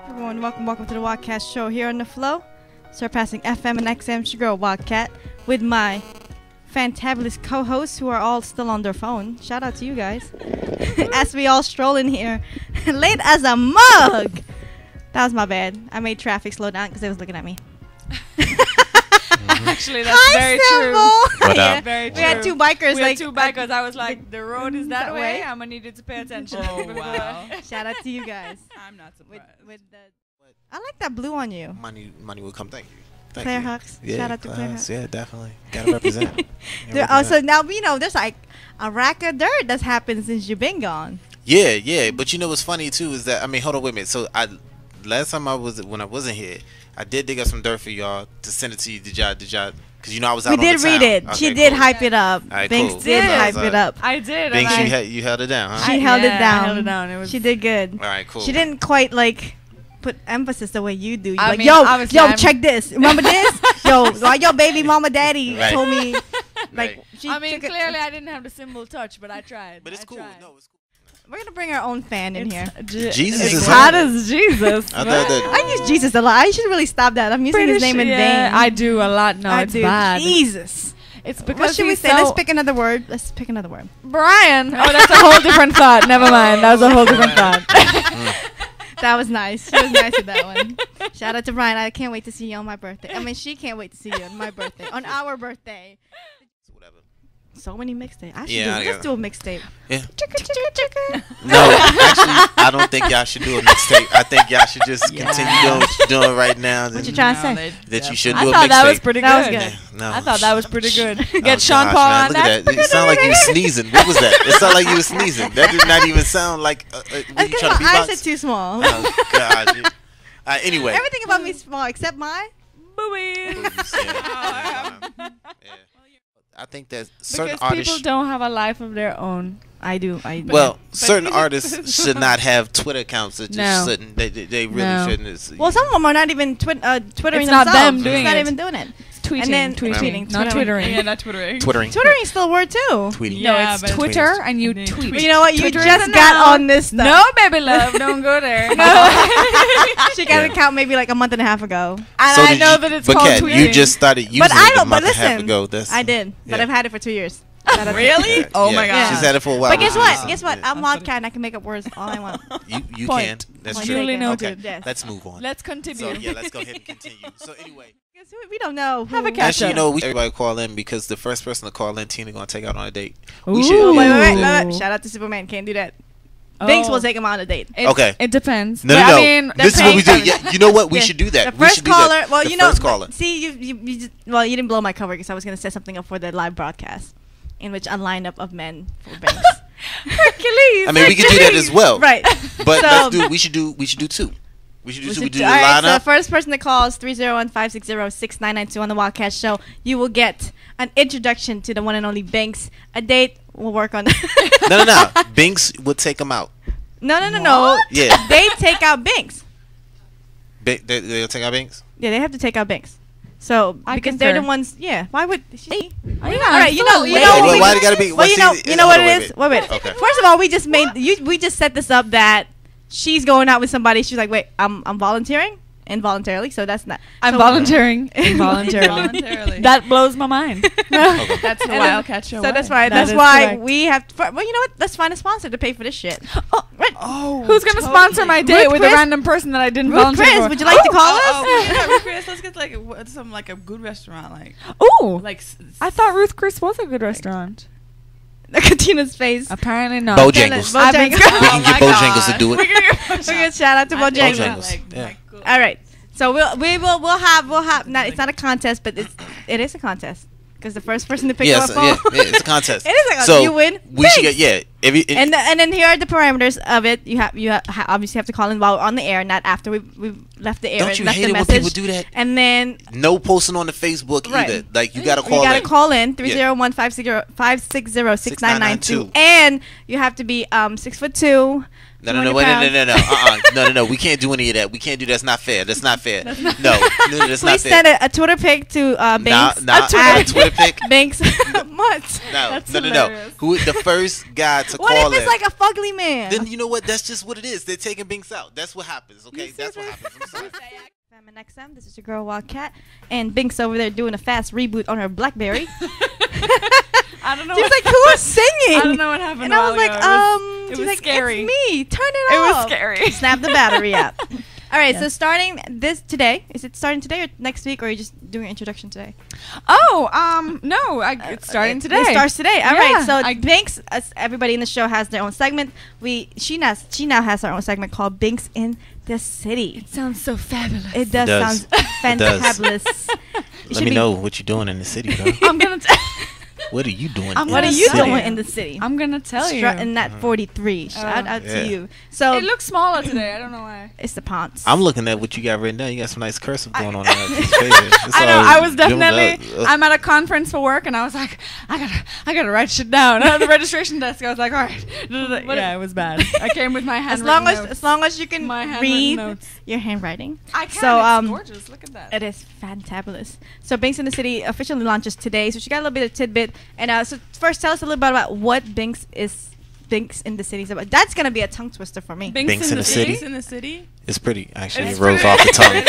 Everyone, welcome to the Wildcat Show here on the Flow, surpassing FM and XM. It's your girl Wildcat with my fantabulous co-hosts who are all still on their phone. Shout out to you guys. As we all stroll in here, late as a mug. That was my bad. I made traffic slow down because they was looking at me. Actually, that's very true. Yeah, very true. We had two bikers. We had two bikers. I was like, the road is that way. I'm gonna need you to pay attention. Oh, wow. Shout out to you guys. I'm not surprised. I like that blue on you. Money will come. Thank you. Thank Claire you. Hawks. Yeah, Shout out to Claire Hawks. Yeah, definitely. Gotta represent. So now, there's like a rack of dirt that's happened since you've been gone. Yeah. But you know what's funny too is that hold on, wait a minute. So last time when I wasn't here, I did dig up some dirt for y'all to send it to you. Did y'all? Because I was out. We did read it. Okay, she did cool. hype it up. Right, Binks cool. did hype it up. I did. Binks, you held it down, huh? She held it down. I held it down. It was she did good. All right, cool. She didn't quite like put emphasis the way you do. I Like, mean, yo, I'm- check this. Remember this? Yo, why your baby mama daddy Right. told me. Like, Right. she I mean, took it- clearly I didn't have the symbol touch, but I tried. But it's I cool. tried. No, it's cool. We're gonna bring our own fan in here. Jesus is hot hard. as Jesus. I thought that. I use Jesus a lot. I should really stop that. I'm using his name in vain. I do a lot. No, I it's do. bad. Jesus. It's because What should we he's say? so- Let's pick another word. Brian. Oh, that's a whole different thought. Never mind. That was a whole different thought. That was nice. She was nice with that one. Shout out to Brian. I can't wait to see you on my birthday. I mean, she can't wait to see you on my birthday. On our birthday. Whatever. So many mixtapes. Let's Yeah, do a mixtape. Yeah. Chicka. No, actually, I don't think y'all should do a mixtape. I think y'all should just continue doing what you're doing right now. What you trying to say? That you should I do a thought that was mixtape. pretty That was good. good. No. I thought that was pretty good. Oh, Get Sean gosh, Paul man, on look at that. It sounded like you were sneezing. What was that? It sounded like you were sneezing. That did not even sound like. Were you That's because trying to my eyes beatbox? are too small. Oh God. Anyway. Everything about me is small except my. Boobies. Yeah. I think that certain Because people artists. don't have a life of their own. I do. Well, certain artists should not have Twitter accounts. That just No. shouldn't. They really No. shouldn't. It's, Well, some of them are not even twittering It's not themselves. them doing It's not it. even doing it. Tweeting. And then tweeting. Not Twittering. twittering. Yeah, not twittering. Twittering. Twittering is still a word too. Tweeting. No, Yeah, it's but- Twitter and you Tweet. tweet. But you know what? You Twitter is just a got noun. on this stuff. No, baby love, don't go there. She got an account maybe like a month and a half ago. And So I did know you- that it's but called Kat, tweeting. you just started using But I it a don't. But month and a half listen, ago. That's, I did, but yeah. I've had it for 2 years. Really? Yeah, Oh yeah. my god. She's had it for a while. But guess which what? is- Guess what? yeah. I'm Wildcat and I can make up words all I want. You Point. can. That's Point true. Duly taken. noted. Okay, Yes. let's move on. Let's continue. So yeah, let's go ahead and continue. So anyway, Guess what? We don't know. Have a who- catch actually, up. everybody call in because the first person to call in, Tina, gonna take out on a date. Ooh. We should. Oh, wait. Ooh. Shout out to Superman. Can't do that. Oh. Binks will take him on a date. Okay. It depends. No, But no. I mean, This is what we do. depends. Yeah, you know what? We Yeah. should do that. The We first should do caller. that. Well, the you know. first caller. See, you just, well, you didn't blow my cover because I was gonna set something up for the live broadcast, in which a lineup of men for Binks. Hercules. I mean, we could do that as well. Right. But So- let's do. We should do two. We should do two. We do the all right, so the lineup. first person that calls 301-560-6992 on the Wildcat Show, you will get an introduction to the one and only Binks. A date, we'll work on that. No. Binks would take him out. No. Yeah. They take out Binks. They'll take out Binks. Yeah, they have to take out Binks. So I because they're the concur. ones. Yeah. Why would she? Oh, yeah, All right. You know. absolutely. what we- Why they gotta be? Well, you know what it is. Wait. Okay. First of all, we just made we just set this up that she's going out with somebody. She's like, wait, I'm volunteering involuntarily, so that's not. I'm so- volunteering involuntarily. Voluntarily. That blows my mind. That's the And Wildcat Show. So that's way. why. That That's is why correct. we have. Well, you know what? Let's find a sponsor to pay for this shit. Oh, Oh, who's gonna totally. sponsor my date Ruth with Chris? a random person that I didn't Ruth volunteer Chris, for? would you like to call us? Yeah, Chris, let's get like some like a good restaurant, like Ooh, like. I thought Ruth Chris was a good restaurant. Look at Tina's face. Apparently not. Bojangles. Bojangles. I've been- We can get my Bojangles to God. do it. We're gonna shout out to Bojangles. Bojangles. Yeah. All right. So we'll have. Not, it's not a contest, but it is a contest because the first person to pick Yes, up phone. yeah, it's a contest. It is a contest. So You win. We should Thanks. get And then here are the parameters of it. You obviously have to call in while we're on the air, not after we've left the air. Don't and you left hate the it when message. people do that? And then No posting on the Facebook Right. either. Like you gotta you call gotta in. call in 301-560-6992, and you have to be 6'2", No, no, no, wait, no, no, no, no, no, no. We can't do any of that. We can't do. That's not fair. That's not fair. No, no, that's not Please fair. send a Twitter pic to Banks. Nah, a Twitter pic. Banks. What? No, no. Who the first guy to What call if it's it? like a fugly man? Then you know what? That's just what it is. They're taking Binks out. That's what happens. Okay, that's what happens. I'm sorry. FM and XM. This is your girl Wildcat, and Binks over there doing a fast reboot on her BlackBerry. I don't know. She was like, "Who was singing?" I don't know what happened. And I was like, it she's was like, scary. It's me. Turn it It off. was scary. Snap the battery out. All right, Yeah. so starting this today, is it starting today or next week, or are you just doing an introduction today? Oh, no, it's starting today. It starts today. All right, Yeah, so Binks, everybody in the show has their own segment. She now has her own segment called Binks in the City. It sounds so fabulous. It does sound fantabulous. Let me know what you're doing in the city, though. I'm gonna. What are you doing? What are you doing in the city? I'm gonna tell you. Strutting that 43. Shout out to you. So It looks smaller today. I don't know why. it's the pants. I'm looking at what you got written down. You got some nice cursive going on there. It's crazy. It's I know. all I was definitely. jumbled up. I'm at a conference for work, and I was like, I gotta write shit down. At the registration desk, I was like, all right. Yeah, it was bad. I came with my as handwritten long as you can My handwritten read notes. your handwriting. I can. So, It's gorgeous. Look at that. It is fantabulous. So Binks in the City officially launches today. So she got a little bit of tidbit. And so first, tell us a little bit about what Binks in the City is about. That's gonna be a tongue twister for me. Binks in the City? Binks in the city. It's pretty. Actually, It's it rolls pretty. off the tongue.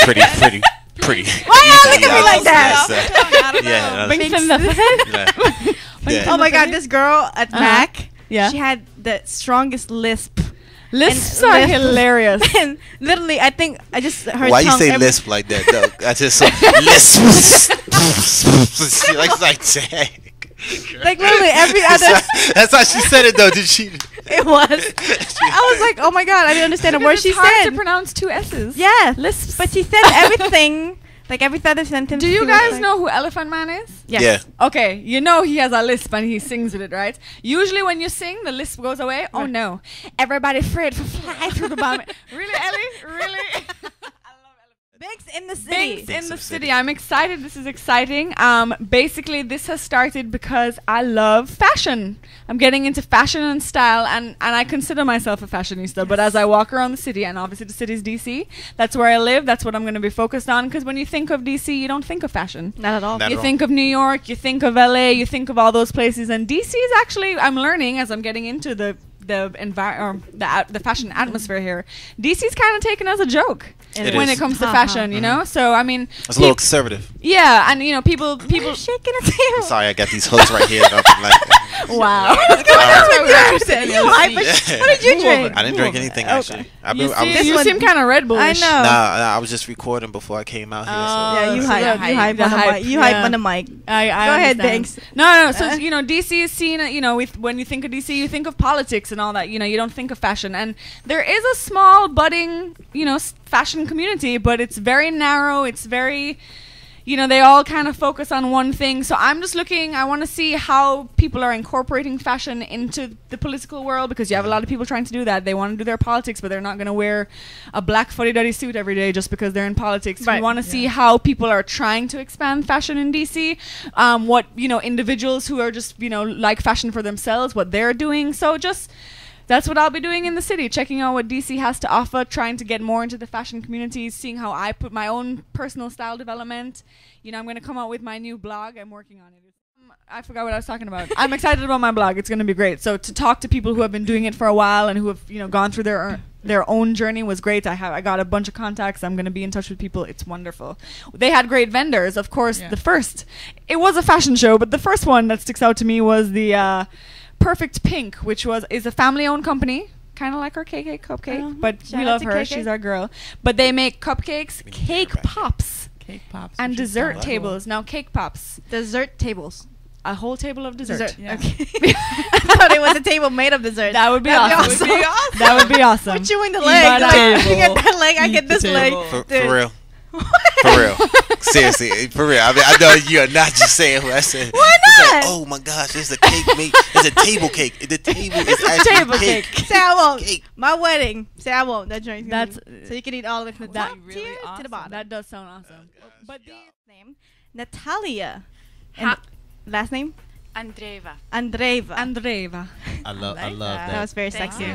Pretty. Why y'all look at me like that? I don't know. Yeah. Binks in the Yeah. Oh my God, this girl at Mac, Yeah. she had the strongest lisp. Lisps And are lisp. hilarious. And literally, I think I just heard. Why you tongue say every- lisp like that, though? I just saw lisp. like dang. Like literally every other. That's how she said it, though. Did she? It was. I was like, oh my God, I didn't understand a word Because she it's hard said. to pronounce two S's. Yeah, Lisps. but she said everything. Like every other sentence. Do she you was guys like- know who Elephant Man is? Yes. Yeah. Okay, you know he has a lisp and he sings with it, right? Usually when you sing, the lisp goes away. Oh Right. no. Everybody afraid to fly through the bomb. Really, Ellie? Really? Binks in the City. Binks in the City. I'm excited. This is exciting. Basically, this has started because I love fashion. I'm getting into fashion and style, and I consider myself a fashionista. But as I walk around the city, and obviously the city is DC, that's where I live. That's what I'm going to be focused on. Because when you think of DC, you don't think of fashion. Not at all. Not You at all. think of New York, you think of LA, you think of all those places, and DC is actually. I'm learning as I'm getting into the fashion atmosphere here. DC's kind of taken as a joke It when is. it comes to Ha, fashion, ha. you know. So I mean, It's a little conservative. yeah, and you know, people. shaking his hair. I'm sorry, I got these hooks right here. That I'm like, Wow. What did you drink? I didn't drink anything actually. You This seem one- kind of Red Bullish. I know. Nah, I was just recording before I came out here. Yeah, you so hype. the You hype the on the hype, mic. You hype yeah. on the mic. I Go ahead, understand. Banks. No. So you know, DC is seen. You know, when you think of DC, you think of politics and all that. You know, you don't think of fashion. And there is a small budding, you know, fashion community, but it's very narrow. It's very, you know, they all kind of focus on one thing. So I'm just looking. I want to see how people are incorporating fashion into the political world, because you have a lot of people trying to do that. They want to do their politics, but they're not going to wear a black fuddy-duddy suit every day just because they're in politics. We Right. want to see how people are trying to expand fashion in DC. What, you know, individuals who are just, you know, like fashion for themselves, what they're doing. So just that's what I'll be doing in the city, checking out what DC has to offer, trying to get more into the fashion community, seeing how I put my own personal style development. You know, I'm going to come out with my new blog. I'm working on it. I forgot what I was talking about. I'm excited about my blog. It's going to be great. So to talk to people who have been doing it for a while and who have, you know, gone through their own journey was great. I got a bunch of contacts. I'm going to be in touch with people. It's wonderful. They had great vendors. Of course, Yeah. the first, it was a fashion show, but the first one that sticks out to me was the Perfect Pink, which is a family-owned company, kind of like our KK Cupcake, but Shout we out love to her. KK. She's our girl. But they make cupcakes, We need to get cake her back here. pops, Cake pops. and which is dessert fun. tables. Now, cake pops, Dessert tables. a whole table of dessert. Yeah. Okay. I thought it was a table made of dessert. That would be That'd awesome. be awesome. That would be awesome. We're chewing the Eat leg. the Like, table. you get that leg, I Eat get the this leg. table. For Dude. real. For real. Seriously, for real. I mean, I know you are not just saying what I said. Why It's not? like, oh my gosh, there's a cake made. It's a table cake. The table is actually table cake. cake. Say I won't. Cake. My wedding. Say I won't. That drink's gonna That's- be- so you can eat all of it from the That top would be really tier to the awesome. bottom. That does sound awesome. But Name Nataliya. And last name Andreyeva. Andreyeva. I love that. That was very Thank sexy. you.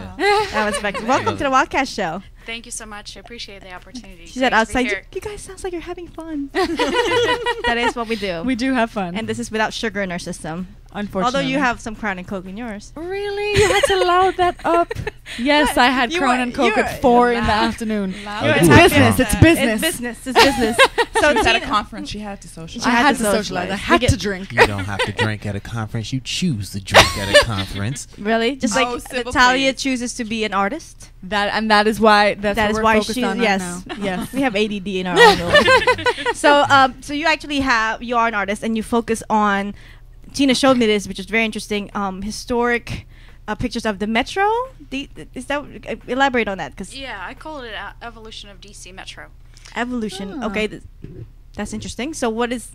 That was sexy. Welcome to the Wildcat Show. Thank you so much. I appreciate the opportunity. She said Great to be outside, here. you guys sounds like you're having fun. That is what we do. We do have fun. And this is without sugar in our system. unfortunately. Although you have some Crown and Coke in yours. Really? You had to loud that up? Yes, I had You Crown were- and Coke you at were 4 in the loud. afternoon. Loud. You're It's happy business. about It's that. business. It's business. It's business. So So she was at a Tina, conference. She had to socialize. I had to socialize. socialize. I We had get- to drink. You don't have to drink at a conference. You choose to drink at a conference. really? Just Oh, like simple Natalia please. chooses to be an artist. That is why That what is we're why focused she. on right Yes, now. yes. We have ADD in our own way. So you actually you are an artist, and you focus on. Tina showed me this, which is very interesting. Historic pictures of the metro. Is that elaborate on that? Because Yeah, I call it evolution of DC Metro. evolution. Ah. Okay, that's interesting. So what is?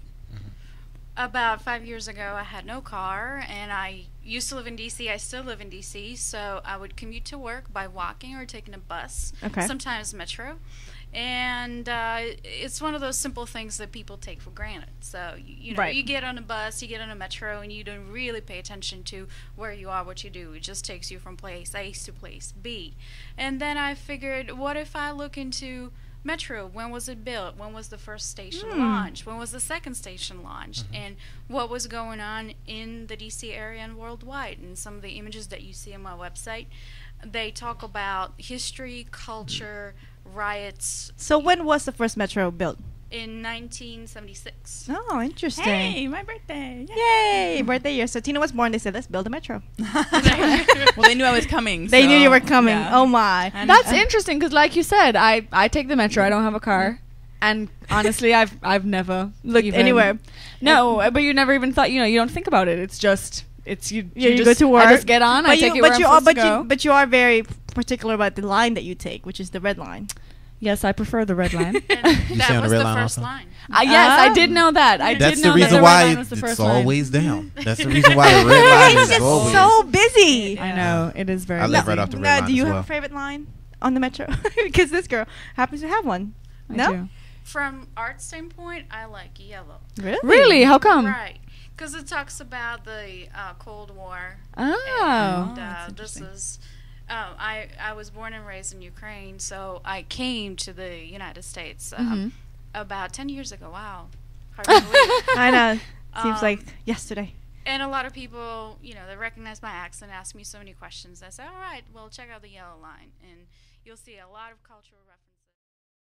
About 5 years ago, I had no car, and I used to live in DC. I still live in DC, so I would commute to work by walking or taking a bus, Okay. sometimes metro. And it's one of those simple things that people take for granted. So, you know, Right. you get on a bus, you get on a metro, and you don't really pay attention to where you are, what you do. It just takes you from place A to place B. And then I figured, what if I look into Metro? When was it built? When was the first station launched? When was the second station launched? And what was going on in the DC area and worldwide? And some of the images that you see on my website, they talk about history, culture, riots So when was the first metro built? in 1976. Oh, interesting. Hey, my birthday. Yay! Birthday year. So Tina was born. They said, let's build a metro. Well, they knew I was coming. They knew so, you were coming. yeah. Oh my. And- That's interesting because, like you said, I take the metro. I don't have a car, and honestly, I've never Looked even- anywhere. No, but you never even thought. You know, you don't think about it. It's just you. Yeah, you just, go to work. I just get on. I take it where I'm supposed to go. But you are very particular about the line that you take, which is the red line. Yes, I prefer the red line. And You that stay on was the the red line first also? line. Yes, I Ah. did know that. I That's did the know reason that the why red line was the it's first line. always down. That's the reason why the red line He's is just always. so busy. I know it is very. I live busy. right off the red Now, line do you as have well. a favorite line on the metro? Because this girl happens to have one. I No? do. From art standpoint, I like yellow. Really? Really? How come? Right. Because it talks about the Cold War. Oh. And that's this interesting. is, I was born and raised in Ukraine, so I came to the United States Mhm. about 10 years ago. Wow. Hard to believe. I know. Seems Um, like yesterday. And a lot of people, you know, they recognize my accent, ask me so many questions. I say, all right, well, check out the yellow line, and you'll see a lot of cultural references.